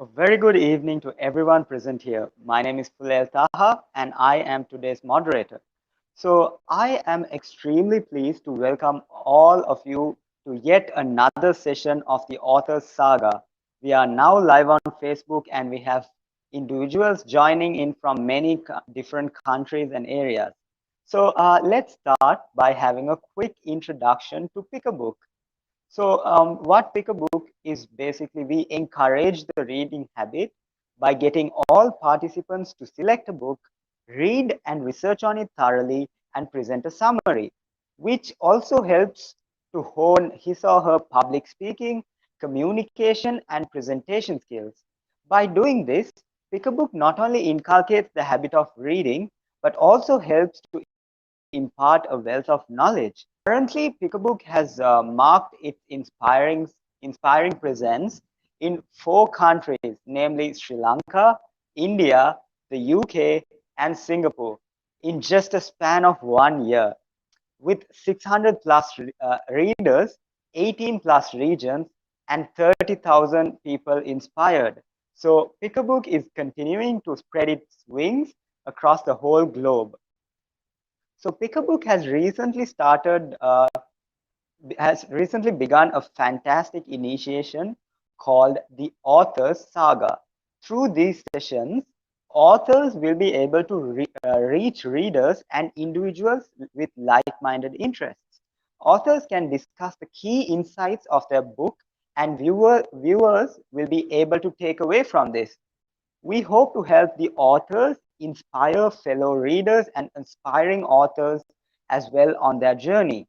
A very good evening to everyone present here. My name is Fulel Taha and I am today's moderator. So, I am extremely pleased to welcome all of you to yet another session of the Author's Saga. We are now live on Facebook and we have individuals joining in from many different countries and areas. So, let's start by having a quick introduction to Pick a Book. So, what Pick a Book is basically we encourage the reading habit by getting all participants to select a book, read and research on it thoroughly, and present a summary, which also helps to hone his or her public speaking, communication, and presentation skills. By doing this, Pick a Book not only inculcates the habit of reading, but also helps to impart a wealth of knowledge. Currently, Pickabook has marked its inspiring presence in four countries, namely Sri Lanka, India, the UK, and Singapore, in just a span of 1 year. With 600 plus readers, 18 plus regions, and 30,000 people inspired. So, Pickabook is continuing to spread its wings across the whole globe. So, Pickabook has recently begun a fantastic initiation called the Author's Saga. Through these sessions, authors will be able to reach readers and individuals with like-minded interests. Authors can discuss the key insights of their book, and viewers will be able to take away from this. We hope to help the authors inspire fellow readers and aspiring authors as well on their journey.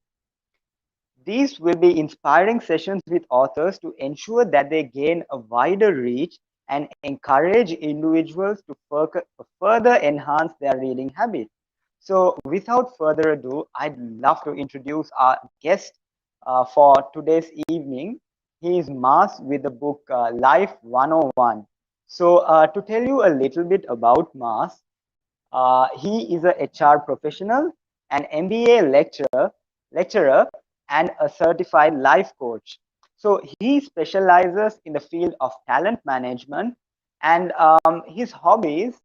These will be inspiring sessions with authors to ensure that they gain a wider reach and encourage individuals to further enhance their reading habit. So, without further ado, I'd love to introduce our guest for today's evening. He is Mas with the book Life 101. So, to tell you a little bit about Mas, he is a HR professional, an MBA lecturer, and a certified life coach. So he specializes in the field of talent management, and his hobbies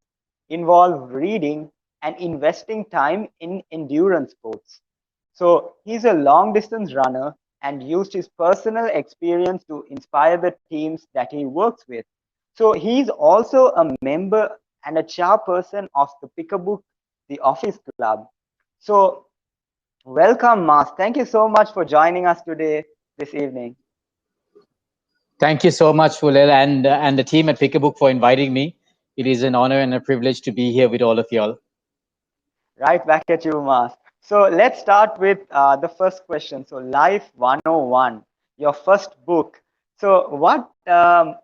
involve reading and investing time in endurance sports. So he's a long distance runner and used his personal experience to inspire the teams that he works with. So he's also a member and a chairperson of the Pick a Book, the Office Club. So welcome, Mas. Thank you so much for joining us today, this evening. Thank you so much, Fulel, and the team at Pick a Book for inviting me. It is an honor and a privilege to be here with all of y'all. Right back at you, Mas. So let's start with the first question. So Life 101, your first book. So what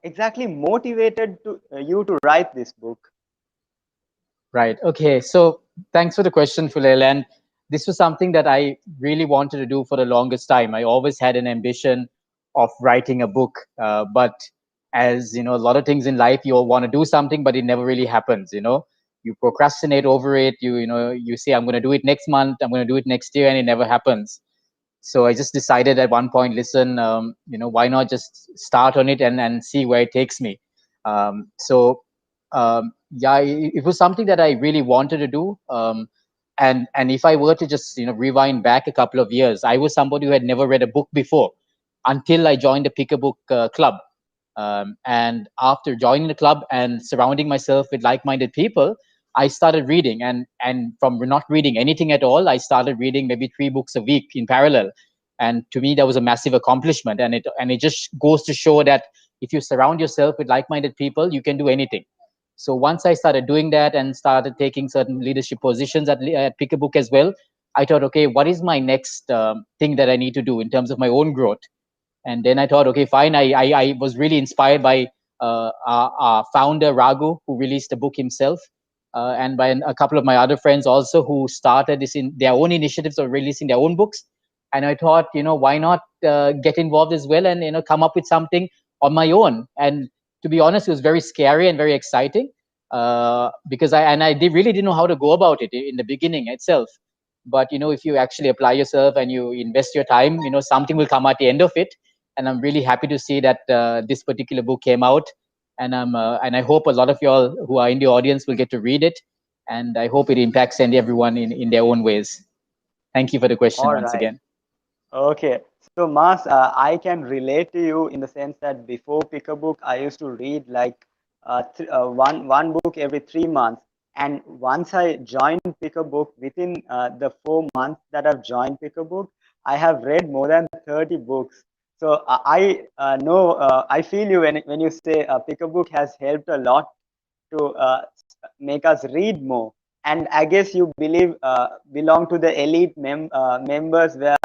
exactly motivated you to write this book? Right. Okay. So thanks for the question, Fulel. And this was something that I really wanted to do for the longest time. I always had an ambition of writing a book, but as you know, a lot of things in life, you all want to do something, but it never really happens. You procrastinate over it. You say, I'm going to do it next month. I'm going to do it next year, and it never happens. So I just decided at one point, listen, why not just start on it and see where it takes me. Yeah, it was something that I really wanted to do. And if I were to just rewind back a couple of years, I was somebody who had never read a book before until I joined the Pick a Book club. And after joining the club and surrounding myself with like-minded people, I started reading, and from not reading anything at all, I started reading maybe 3 books a week in parallel. And to me, that was a massive accomplishment. And it just goes to show that if you surround yourself with like-minded people, you can do anything. So once I started doing that and started taking certain leadership positions at Pick a Book as well, I thought, okay, what is my next thing that I need to do in terms of my own growth? And then I thought, okay, fine. I was really inspired by our founder, Raghu, who released the book himself, and by a couple of my other friends also who started this in their own initiatives of releasing their own books. And I thought, why not get involved as well and, come up with something on my own. And to be honest, it was very scary and very exciting because really didn't know how to go about it in the beginning itself. But, if you actually apply yourself and you invest your time, something will come at the end of it. And I'm really happy to see that this particular book came out. And I hope a lot of y'all who are in the audience will get to read it, and I hope it impacts and everyone in their own ways. Thank you for the question All once right. again. Okay. So, Mas, I can relate to you in the sense that before Pick a Book, I used to read like one book every 3 months. And once I joined Pick a Book, within the 4 months that I've joined Pick a Book, I have read more than 30 books. So I know I feel you when you say Pick a Book has helped a lot to make us read more. And I guess you believe belong to the elite members where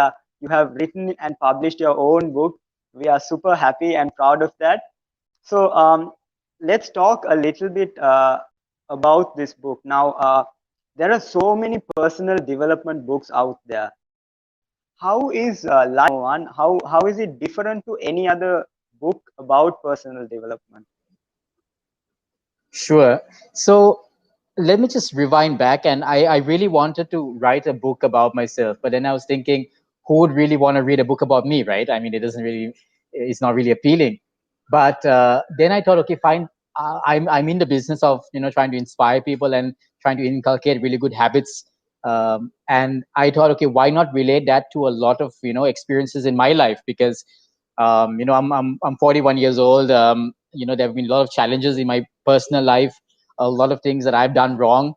you have written and published your own book. We are super happy and proud of that. So let's talk a little bit about this book. Now, there are so many personal development books out there. How is life one? How is it different to any other book about personal development? Sure. So let me just rewind back. And I really wanted to write a book about myself, but then I was thinking, who would really want to read a book about me, right? I mean, it's not really appealing. But then I thought, okay, fine. I'm in the business of, trying to inspire people and trying to inculcate really good habits. And I thought, okay, why not relate that to a lot of, experiences in my life? Because, I'm 41 years old. There have been a lot of challenges in my personal life, a lot of things that I've done wrong.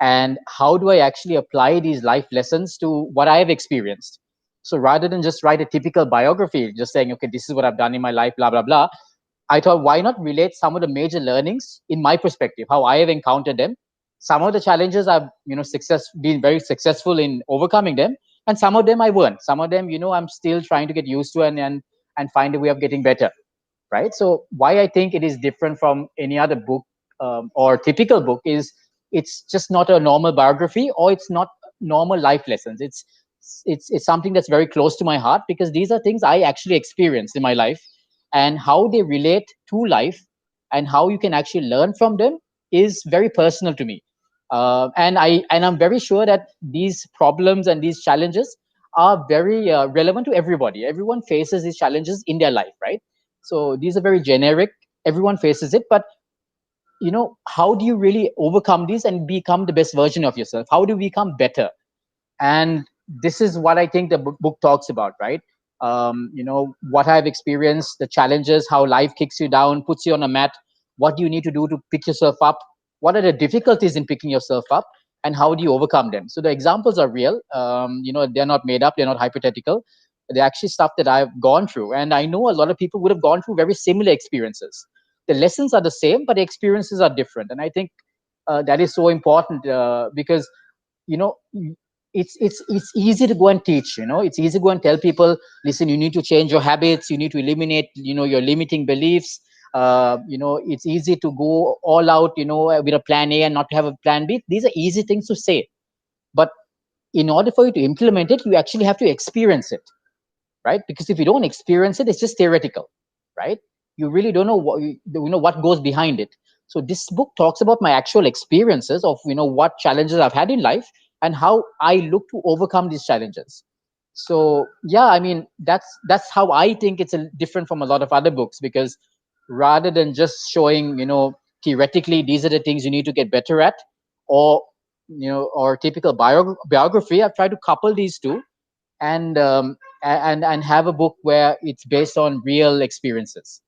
And how do I actually apply these life lessons to what I have experienced? So rather than just write a typical biography, just saying, okay, this is what I've done in my life, blah, blah, blah, I thought, why not relate some of the major learnings in my perspective, how I have encountered them. Some of the challenges I've, been very successful in overcoming them, and some of them I weren't. Some of them, I'm still trying to get used to and find a way of getting better, right? So why I think it is different from any other book, or typical book, is it's just not a normal biography, or it's not normal life lessons. It's something that's very close to my heart, because these are things I actually experienced in my life, and how they relate to life and how you can actually learn from them is very personal to me. And I'm very sure that these problems and these challenges are very relevant to everybody. Everyone faces these challenges in their life, right? So these are very generic. Everyone faces it, but how do you really overcome these and become the best version of yourself? How do you become better? And this is what I think the book talks about, right? What I've experienced, the challenges, how life kicks you down, puts you on a mat. What do you need to do to pick yourself up? What are the difficulties in picking yourself up, and how do you overcome them? So the examples are real. They're not made up, they're not hypothetical. They're actually stuff that I've gone through, and I know a lot of people would have gone through very similar experiences. The lessons are the same, but the experiences are different, and I think that is so important, because you know it's easy to go and teach. It's easy to go and tell people, listen, you need to change your habits, you need to eliminate your limiting beliefs. It's easy to go all out, with a plan A and not to have a plan B. These are easy things to say, but in order for you to implement it, you actually have to experience it, right? Because if you don't experience it, it's just theoretical, right? You really don't know what goes behind it. So this book talks about my actual experiences of what challenges I've had in life, and how I look to overcome these challenges. So yeah, I mean, that's how I think it's different from a lot of other books, because rather than just showing theoretically these are the things you need to get better at, or or typical biography, I've tried to couple these two, and and have a book where it's based on real experiences.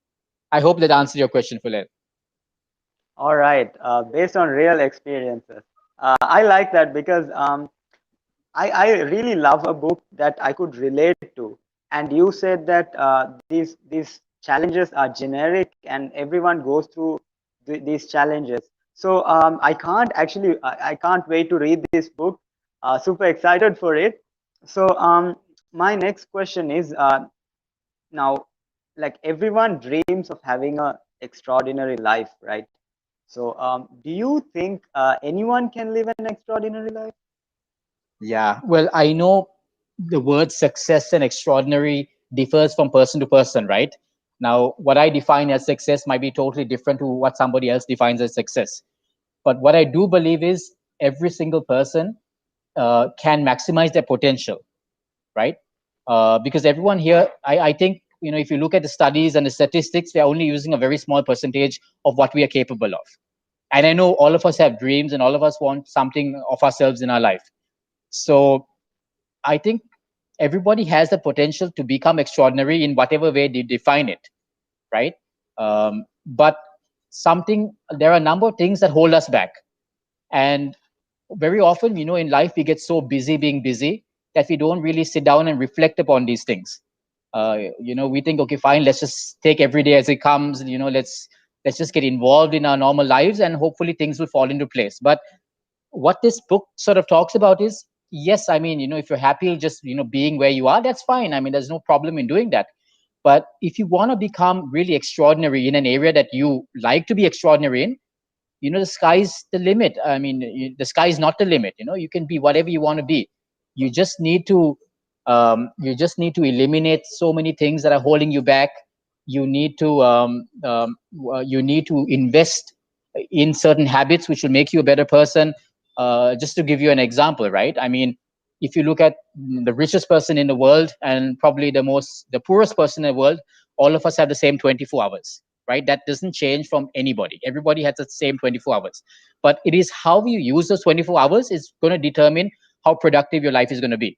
I hope that answered your question, Fulen. All right, based on real experiences. I like that because I really love a book that I could relate to. And you said that these challenges are generic and everyone goes through these challenges. So I can't wait to read this book. Super excited for it. So my next question is now, like everyone dreams of having a extraordinary life, right? So do you think anyone can live an extraordinary life? Yeah, well, I know the word success and extraordinary differs from person to person, right? Now, what I define as success might be totally different to what somebody else defines as success. But what I do believe is every single person can maximize their potential, right? Because everyone here, I think if you look at the studies and the statistics, we're only using a very small percentage of what we are capable of. And I know all of us have dreams and all of us want something of ourselves in our life. So I think everybody has the potential to become extraordinary in whatever way they define it, right? But there are a number of things that hold us back. And very often, in life, we get so busy being busy that we don't really sit down and reflect upon these things. We think, okay, fine, let's just take every day as it comes. Let's just get involved in our normal lives, and hopefully things will fall into place. But what this book sort of talks about is, yes, I mean, if you're happy just being where you are, that's fine. I mean, there's no problem in doing that. But if you want to become really extraordinary in an area that you like to be extraordinary in, the sky's the limit. I mean, the sky is not the limit. You can be whatever you want to be. You just need to eliminate so many things that are holding you back. You need to invest in certain habits which will make you a better person. Just to give you an example, right? I mean, if you look at the richest person in the world and probably the poorest person in the world, all of us have the same 24 hours, right? That doesn't change from anybody. Everybody has the same 24 hours. But it is how you use those 24 hours is going to determine how productive your life is going to be,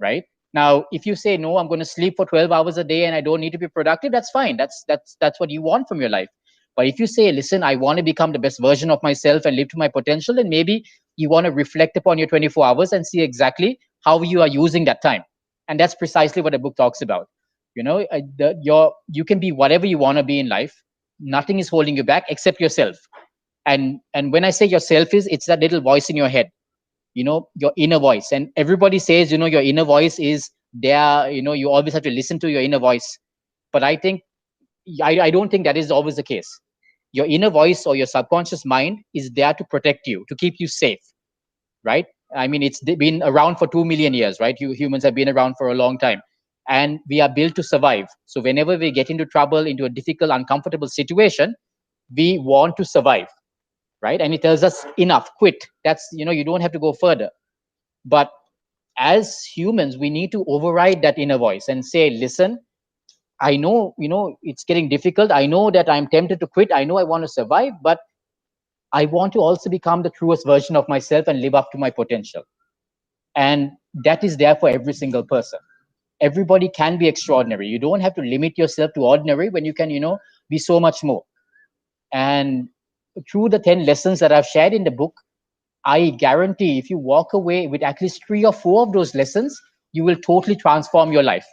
right? Now, if you say, no, I'm going to sleep for 12 hours a day and I don't need to be productive, that's fine. That's what you want from your life. But if you say, listen, I want to become the best version of myself and live to my potential, then maybe you want to reflect upon your 24 hours and see exactly how you are using that time. And that's precisely what the book talks about. You can be whatever you want to be in life. Nothing is holding you back except yourself. And when I say yourself, it's that little voice in your head, your inner voice. And everybody says, your inner voice is there. You always have to listen to your inner voice. But I think I don't think that is always the case. Your inner voice or your subconscious mind is there to protect you, to keep you safe, right? I mean, it's been around for 2 million years, right? Humans have been around for a long time, and we are built to survive. So whenever we get into trouble, into a difficult, uncomfortable situation, we want to survive, right? And it tells us, enough, quit. That's, you don't have to go further. But as humans, we need to override that inner voice and say, listen, I know, it's getting difficult. I know that I'm tempted to quit. I know I want to survive, but I want to also become the truest version of myself and live up to my potential. And that is there for every single person. Everybody can be extraordinary. You don't have to limit yourself to ordinary when you can, be so much more. And through the 10 lessons that I've shared in the book, I guarantee if you walk away with at least 3 or 4 of those lessons, you will totally transform your life,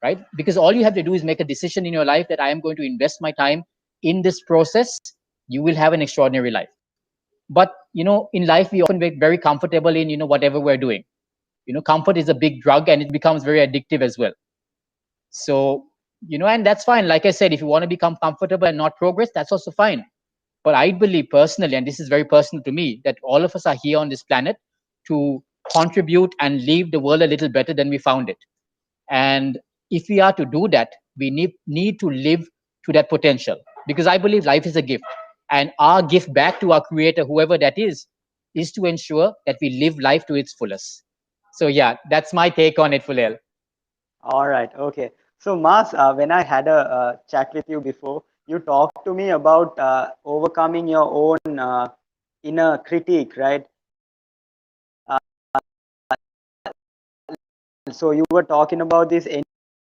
right? Because all you have to do is make a decision in your life that I am going to invest my time in this process. You will have an extraordinary life. But, in life, we often get very comfortable in, whatever we're doing. Comfort is a big drug and it becomes very addictive as well. So, and that's fine. Like I said, if you want to become comfortable and not progress, that's also fine. But I believe personally, and this is very personal to me, that all of us are here on this planet to contribute and leave the world a little better than we found it. And if we are to do that, we need to live to that potential, because I believe life is a gift, and our gift back to our creator, whoever that is to ensure that we live life to its fullest. So yeah, that's my take on it, Fulel. All right. Okay. So, Mas, when I had a chat with you before, you talked to me about overcoming your own inner critique, right? So, you were talking about these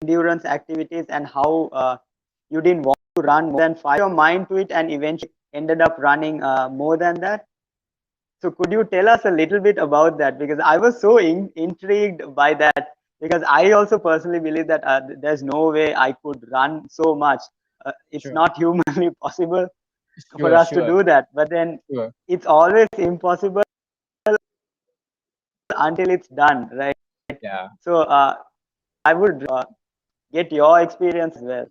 endurance activities and how you didn't want to run more than 5. Your mind to it and eventually ended up running more than that. So could you tell us a little bit about that? Because I was so intrigued by that. Because I also personally believe that there's no way I could run so much. It's Sure, not humanly possible for sure, us to sure, do that. But then sure. it's always impossible until it's done, right? Yeah, So I would get your experience as well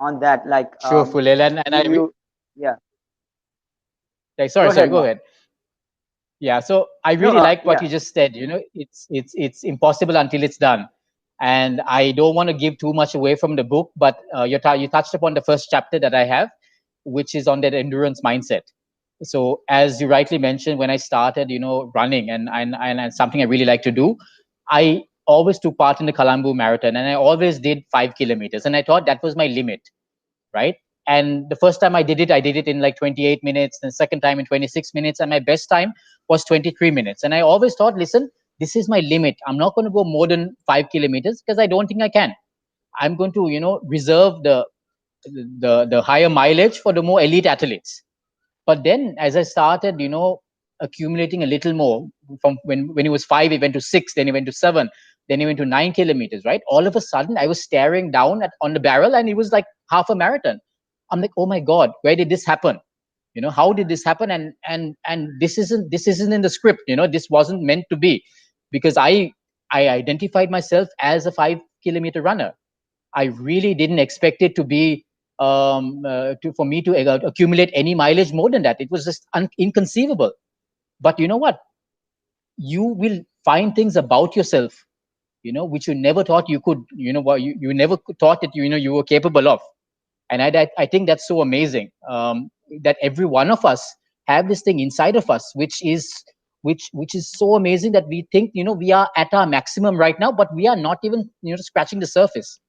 on that. Like sure, Fulel. And yeah. Go sorry, ahead, go Ma. ahead. Yeah, so I No, really like what yeah. you just said. It's impossible until it's done, and I don't want to give too much away from the book, but you touched upon the first chapter that I have, which is on that endurance mindset. So as you rightly mentioned, when I started, running and something I really like to do, I always took part in the Colombo Marathon, and I always did 5 kilometers, and I thought that was my limit, right? And the first time I did it in like 28 minutes. The second time in 26 minutes, and my best time was 23 minutes. And I always thought, listen, this is my limit. I'm not going to go more than 5 kilometers because I don't think I can. I'm going to, reserve the higher mileage for the more elite athletes. But then as I started, accumulating a little more, from when it was 5, it went to 6, then it went to 7, then it went to 9 kilometers, right? All of a sudden I was staring down on the barrel, and it was like half a marathon. I'm like, oh my God, where did this happen? How did this happen? And this isn't in the script. This wasn't meant to be, because I identified myself as a 5 kilometer runner. I really didn't expect it to be for me to accumulate any mileage more than that. It was just inconceivable. But you know what? You will find things about yourself, which you never thought you could. What you never thought that you were capable of. And I think that's so amazing, that every one of us have this thing inside of us, which is so amazing, that we think we are at our maximum right now, but we are not even scratching the surface.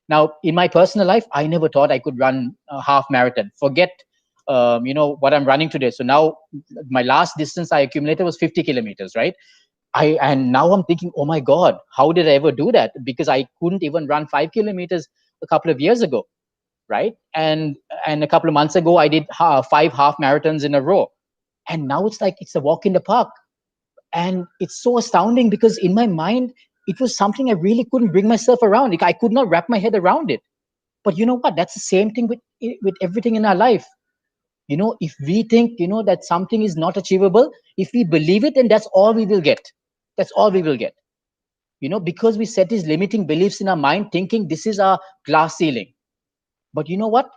Now, in my personal life, I never thought I could run a half marathon. Forget, what I'm running today. So now, my last distance I accumulated was 50 kilometers, right? And now I'm thinking, oh my God, how did I ever do that? Because I couldn't even run 5 kilometers a couple of years ago, right? And a couple of months ago, I did 5 half marathons in a row, and now it's like it's a walk in the park. And it's so astounding, because in my mind, it was something I really couldn't bring myself around. Like, I could not wrap my head around it. But you know what? That's the same thing with everything in our life. If we think that something is not achievable, if we believe it, then that's all we will get. That's all we will get. Because we set these limiting beliefs in our mind, thinking this is our glass ceiling. But you know what?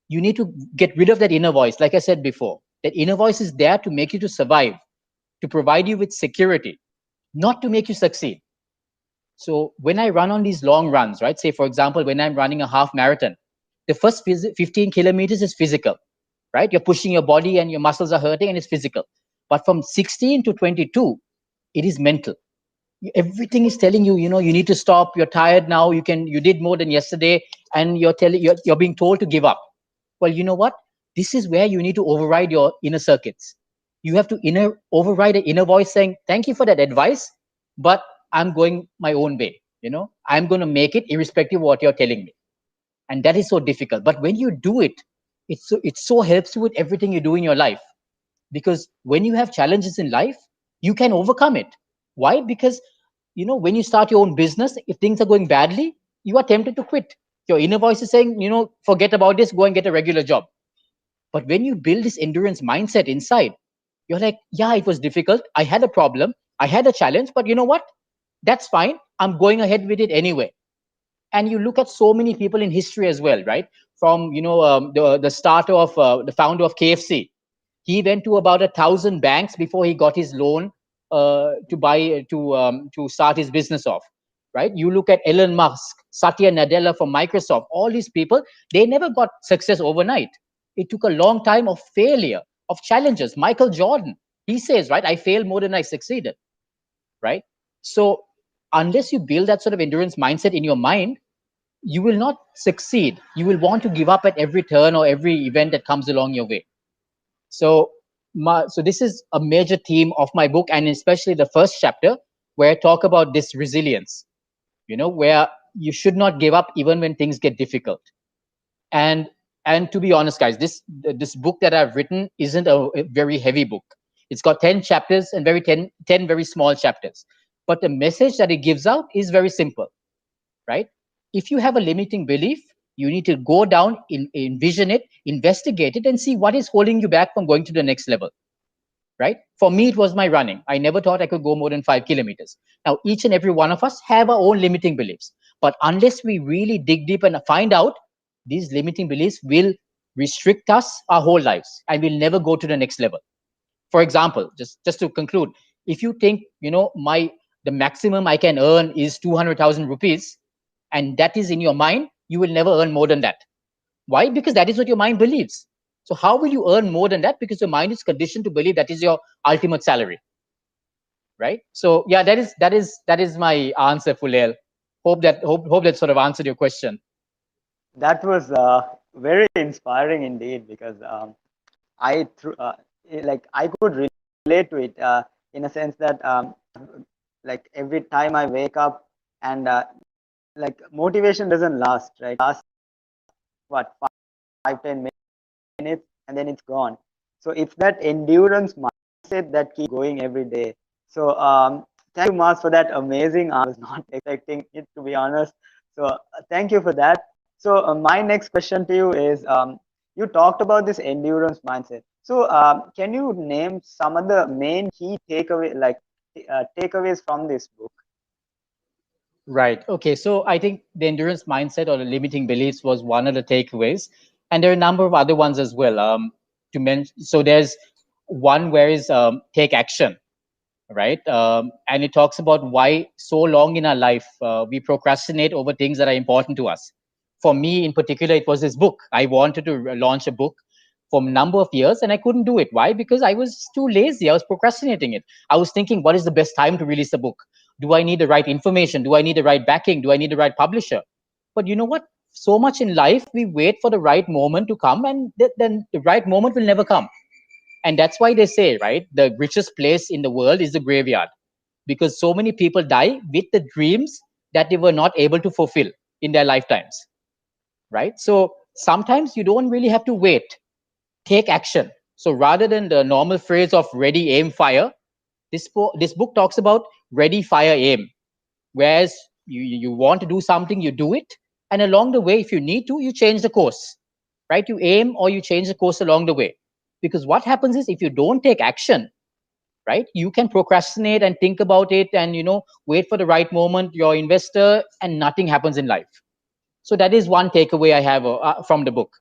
You need to get rid of that inner voice. Like I said before, that inner voice is there to make you to survive, to provide you with security, not to make you succeed. So when I run on these long runs, right? Say, for example, when I'm running a half marathon, the first 15 kilometers is physical, right? You're pushing your body and your muscles are hurting, and it's physical. But from 16 to 22, it is mental. Everything is telling you, you need to stop. You're tired now. You did more than yesterday, and you're being told to give up. Well, you know what? This is where you need to override your inner circuits. You have to override an inner voice saying, thank you for that advice, but I'm going my own way. I'm going to make it irrespective of what you're telling me. And that is so difficult. But when you do it, it so helps you with everything you do in your life. Because when you have challenges in life, you can overcome it. Why? Because, when you start your own business, if things are going badly, you are tempted to quit. Your inner voice is saying, forget about this, go and get a regular job. But when you build this endurance mindset inside, you're like, yeah, it was difficult. I had a problem. I had a challenge, but you know what? That's fine. I'm going ahead with it anyway. And you look at so many people in history as well, right? From, the starter of, the founder of KFC. He went to about 1,000 banks before he got his loan to start his business off, right? You look at Elon Musk, Satya Nadella from Microsoft. All these people, they never got success overnight. It took a long time of failure, of challenges. Michael Jordan, he says, right, I failed more than I succeeded, right? So unless you build that sort of endurance mindset in your mind, you will not succeed. You will want to give up at every turn or every event that comes along your way. So this is a major theme of my book, and especially the first chapter, where I talk about this resilience, where you should not give up even when things get difficult. And to be honest, guys, this book that I've written isn't a very heavy book. It's got 10 chapters and 10 very small chapters. But the message that it gives out is very simple, right? If you have a limiting belief, you need to go down, envision it, investigate it, and see what is holding you back from going to the next level, right? For me, it was my running. I never thought I could go more than 5 kilometers. Now, each and every one of us have our own limiting beliefs. But unless we really dig deep and find out, these limiting beliefs will restrict us our whole lives, and we'll never go to the next level. For example, just to conclude, if you think, the maximum I can earn is 200,000 rupees, and that is in your mind, you will never earn more than that. Why? Because that is what your mind believes. So how will you earn more than that? Because your mind is conditioned to believe that is your ultimate salary. right? So yeah, that is my answer, Fulel. Hope that sort of answered your question. That was very inspiring indeed, because I through like I could relate to it in a sense that like every time I wake up, and like motivation doesn't last, right? Last what, 5-10 minutes, and then it's gone. So it's that endurance mindset that keeps going every day. So thank you, Mars, for that amazing answer. I was not expecting it, to be honest. So thank you for that. So my next question to you is, you talked about this endurance mindset. So can you name some of the main key takeaways from this book? Right. Okay. So I think the endurance mindset or the limiting beliefs was one of the takeaways, and there are a number of other ones as well. To mention, so there's one where is take action, right? And it talks about why so long in our life we procrastinate over things that are important to us. For me, in particular, it was this book. I wanted to launch a book for a number of years, and I couldn't do it. Why? Because I was too lazy. I was procrastinating it. I was thinking, what is the best time to release the book? Do I need the right information? Do I need the right backing? Do I need the right publisher? But you know what? So much in life, we wait for the right moment to come, and then the right moment will never come. And that's why they say, right, the richest place in the world is the graveyard, because so many people die with the dreams that they were not able to fulfill in their lifetimes, right? So sometimes you don't really have to wait, take action. So rather than the normal phrase of ready, aim, fire, this book talks about ready, fire, aim. Whereas you want to do something, you do it, and along the way, if you need to, you change the course, right? You aim or you change the course along the way. Because what happens is, if you don't take action, right, you can procrastinate and think about it, and wait for the right moment, your investor, and nothing happens in life. So that is one takeaway I have from the book.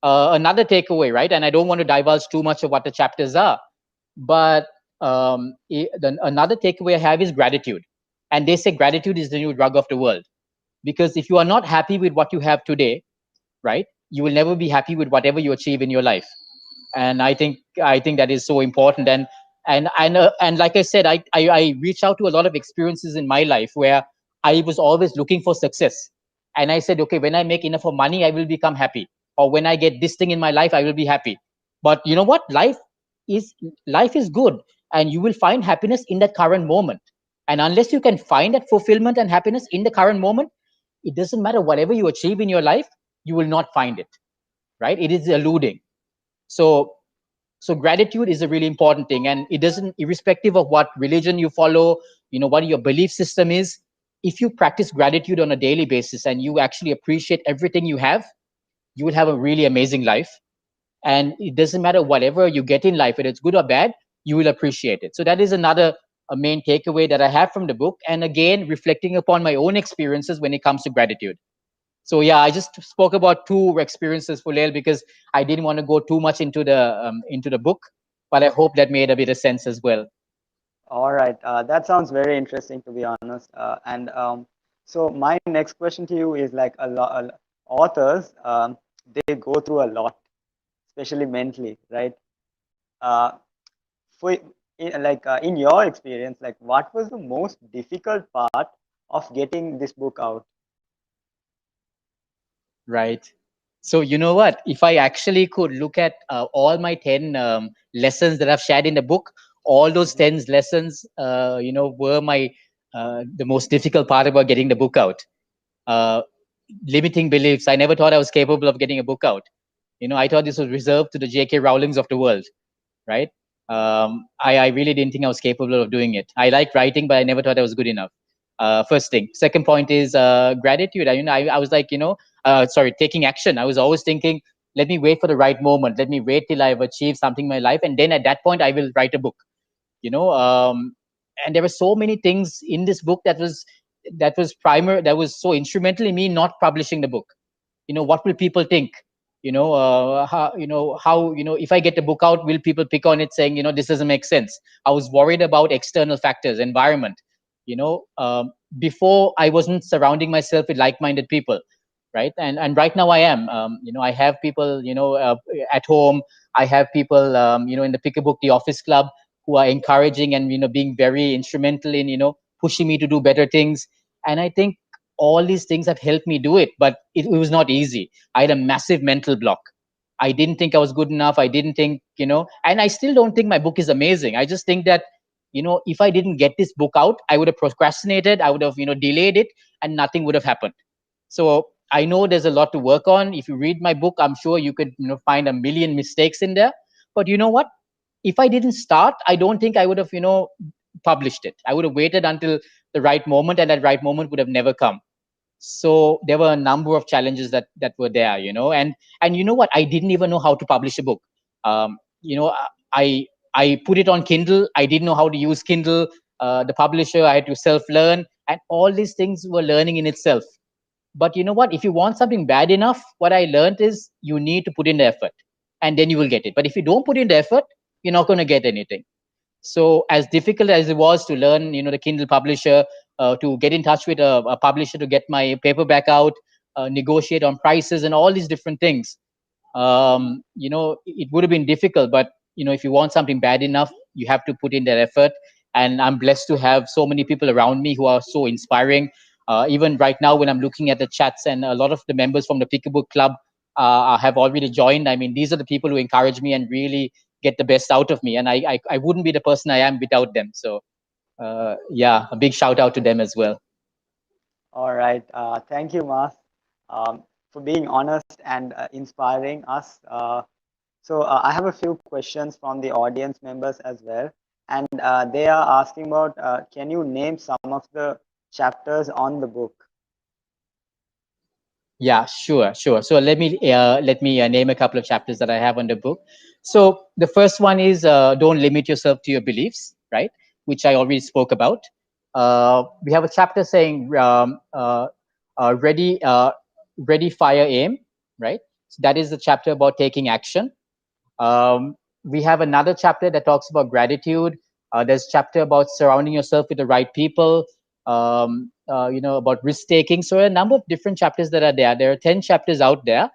Another takeaway, right, and I don't want to divulge too much of what the chapters are, but another takeaway I have is gratitude. And they say gratitude is the new drug of the world, because if you are not happy with what you have today, right, you will never be happy with whatever you achieve in your life. And I think that is so important. And like I said, I reach out to a lot of experiences in my life where I was always looking for success, and I said, okay, when I make enough of money, I will become happy, or when I get this thing in my life, I will be happy. But you know what, is life is good, and you will find happiness in that current moment. And unless you can find that fulfillment and happiness in the current moment, it doesn't matter whatever you achieve in your life, you will not find it, right? It is eluding. So so gratitude is a really important thing, and it doesn't, irrespective of what religion you follow, what your belief system is. If you practice gratitude on a daily basis and you actually appreciate everything you have, you will have a really amazing life. And it doesn't matter whatever you get in life, whether it's good or bad, you will appreciate it. So that is another a main takeaway that I have from the book, and again, reflecting upon my own experiences when it comes to gratitude. So yeah, I just spoke about two experiences for Lael because I didn't want to go too much into the book, but I hope that made a bit of sense as well. All right, that sounds very interesting, to be honest. And so my next question to you is, like, authors, they go through a lot, especially mentally, right? Uh, for in your experience, like, what was the most difficult part of getting this book out? Right. So you know what? If I actually could look at all my 10 lessons that I've shared in the book, all those Mhm. 10 lessons, were my the most difficult part about getting the book out. Uh, Limiting beliefs. I never thought I was capable of getting a book out. I thought this was reserved to the J.K. Rowlings of the world, right? I really didn't think I was capable of doing it. I like writing, but I never thought I was good enough. First thing. Second point is gratitude. I was like, sorry, taking action. I was always thinking, let me wait for the right moment. Let me wait till I've achieved something in my life, and then at that point, I will write a book. You know, um, and there were so many things in this book that was so instrumental in me not publishing the book. What will people think? How if I get the book out, will people pick on it saying, this doesn't make sense? I was worried about external factors, environment. you know um, Before, I wasn't surrounding myself with like-minded people, right? And right now I am. I have people, at home. I have people, in the Pick a Book, the office club, who are encouraging and being very instrumental in pushing me to do better things. And I think all these things have helped me do it, but it was not easy. I had a massive mental block. I didn't think I was good enough. I didn't think, and I still don't think my book is amazing. I just think that, if I didn't get this book out, I would have procrastinated. I would have, delayed it, and nothing would have happened. So I know there's a lot to work on. If you read my book, I'm sure you could, find a million mistakes in there. But you know what? If I didn't start, I don't think I would have, published it. I would have waited until the right moment, and that right moment would have never come. So there were a number of challenges that were there, and you know what? I didn't even know how to publish a book. Um, you know, I put it on Kindle. I didn't know how to use Kindle. The publisher, I had to self learn, and all these things were learning in itself. But you know what? If you want something bad enough, what I learned is you need to put in the effort, and then you will get it. But if you don't put in the effort, you're not going to get anything. So as difficult as it was to learn, the Kindle publisher, to get in touch with a publisher to get my paperback out, negotiate on prices and all these different things, it would have been difficult. But if you want something bad enough, you have to put in that effort. And I'm blessed to have so many people around me who are so inspiring. Even right now, when I'm looking at the chats, and a lot of the members from the Pick a Book Club have already joined. I mean, these are the people who encourage me and really get the best out of me. And I wouldn't be the person I am without them. So yeah, a big shout out to them as well. All right. Thank you, Mas, for being honest and inspiring us. So I have a few questions from the audience members as well, and they are asking about, can you name some of the chapters on the book? Yeah, sure. So let me name a couple of chapters that I have on the book. So the first one is don't limit yourself to your beliefs, right? Which I already spoke about. We have a chapter saying ready, fire, aim, right? So that is the chapter about taking action. We have another chapter that talks about gratitude. There's a chapter about surrounding yourself with the right people. About risk taking. So a number of different chapters that are there. There are 10 chapters out there,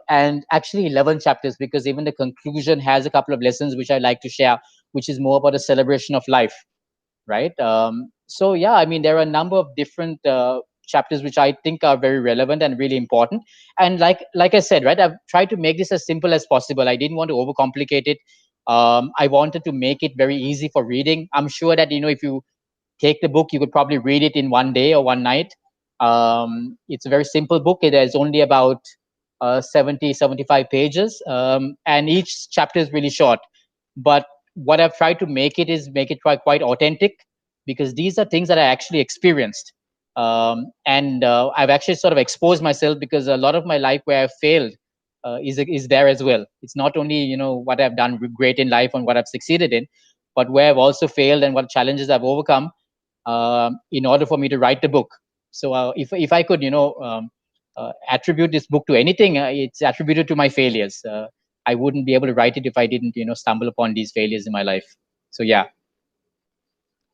and actually 11 chapters, because even the conclusion has a couple of lessons which I like to share, which is more about a celebration of life, right? So yeah, I mean, there are a number of different chapters which I think are very relevant and really important. And like I said, right, I've tried to make this as simple as possible. I didn't want to overcomplicate it. I wanted to make it very easy for reading. I'm sure that if you take the book, you could probably read it in one day or one night. It's a very simple book. It is only about 75 pages, and each chapter is really short. But what I've tried to make it is make it quite authentic, because these are things that I actually experienced. And I've actually sort of exposed myself, because a lot of my life where I've failed is there as well. It's not only what I've done great in life and what I've succeeded in, but where I've also failed and what challenges I've overcome in order for me to write the book. So if I could attribute this book to anything, it's attributed to my failures. I wouldn't be able to write it if I didn't stumble upon these failures in my life. So yeah.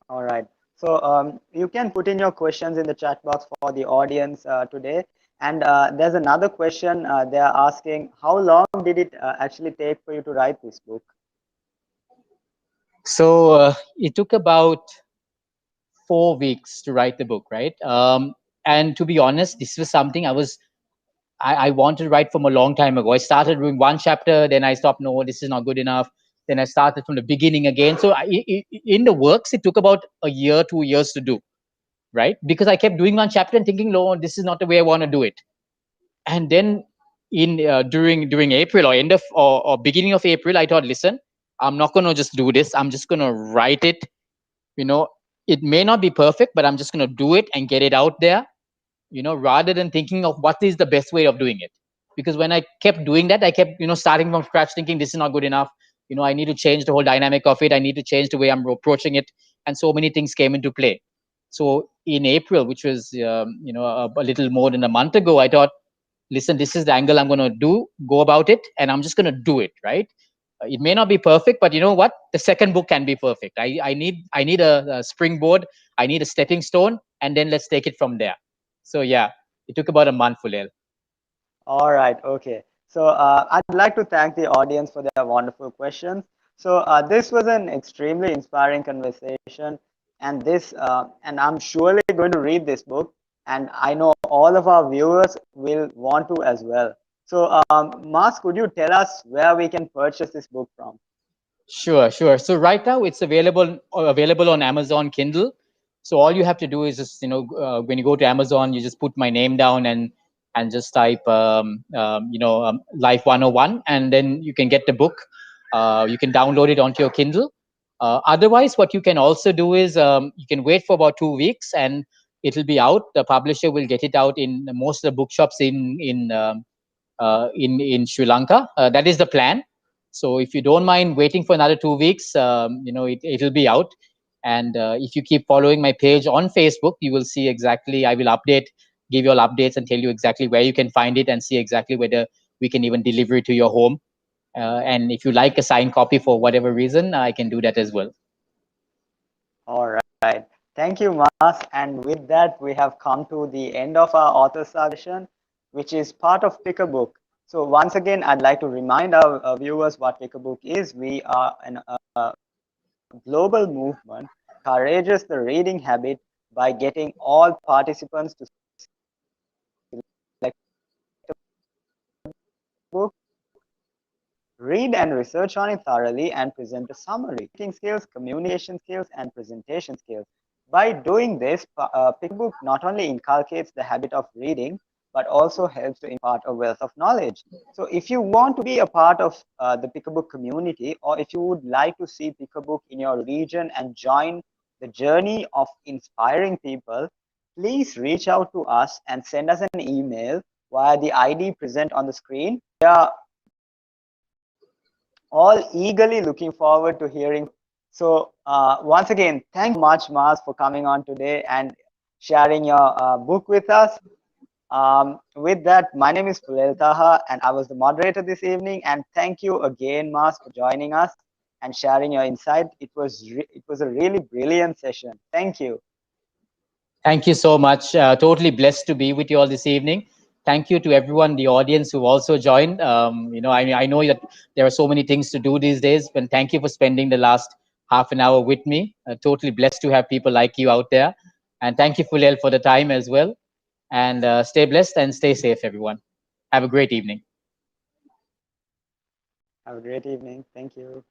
All right. So you can put in your questions in the chat box for the audience today. And there's another question they are asking: how long did it actually take for you to write this book? So it took about 4 weeks to write the book, right? And to be honest, this was something I wanted to write from a long time ago. I started doing one chapter, then I stopped. No, this is not good enough. Then I started from the beginning again. So in the works, it took about a year, 2 years to do, right? Because I kept doing one chapter and thinking, no, this is not the way I want to do it. And then in during April, or end of or beginning of April, I thought, listen, I'm not going to just do this. I'm just going to write it. You know, it may not be perfect, but I'm just going to do it and get it out there, rather than thinking of what is the best way of doing it. Because when I kept doing that, I kept, starting from scratch, thinking this is not good enough. I need to change the whole dynamic of it. I need to change the way I'm approaching it. And so many things came into play. So in April, which was, a little more than a month ago, I thought, listen, this is the angle I'm going to go about it. And I'm just going to do it. Right. It may not be perfect, but you know what? The second book can be perfect. I need a springboard. I need a stepping stone, and then let's take it from there. So yeah, it took about a month, Fulel. All right. Okay. So I'd like to thank the audience for their wonderful questions. So this was an extremely inspiring conversation, and and I'm surely going to read this book, and I know all of our viewers will want to as well. So, Mas, could you tell us where we can purchase this book from? Sure, sure. So right now it's available on Amazon Kindle. So all you have to do is just when you go to Amazon, you just put my name down and just type Life 101, and then you can get the book. You can download it onto your Kindle. Otherwise, what you can also do is you can wait for about 2 weeks, and it'll be out. The publisher will get it out in most of the bookshops in Sri Lanka. That is the plan. So if you don't mind waiting for another 2 weeks, it'll be out. And if you keep following my page on Facebook, you will see exactly. I will give you all updates, and tell you exactly where you can find it, and see exactly whether we can even deliver it to your home. And if you like a signed copy for whatever reason, I can do that as well. All right. Thank you, Mas. And with that, we have come to the end of our author session, which is part of Pick a Book. So once again, I'd like to remind our viewers what Pick a Book is. We are a global movement encourages the reading habit by getting all participants to select a book, read and research on it thoroughly, and present a summary. Writing skills, communication skills, and presentation skills. By doing this, Pickbook not only inculcates the habit of reading, but also helps to impart a wealth of knowledge. So if you want to be a part of the Pickabook community, or if you would like to see Pickabook in your region and join the journey of inspiring people, please reach out to us and send us an email via the ID present on the screen. We are all eagerly looking forward to hearing. So once again, thank you so much, Mars, for coming on today and sharing your book with us. With that, my name is Pulel Taha, and I was the moderator this evening. And thank you again, Mars, for joining us and sharing your insight. It was a really brilliant session. Thank you. Thank you so much. Totally blessed to be with you all this evening. Thank you to everyone, the audience who also joined. I know that there are so many things to do these days, but thank you for spending the last half an hour with me. Totally blessed to have people like you out there. And thank you, Fulel, for the time as well. And stay blessed and stay safe, everyone. Have a great evening. Have a great evening. Thank you.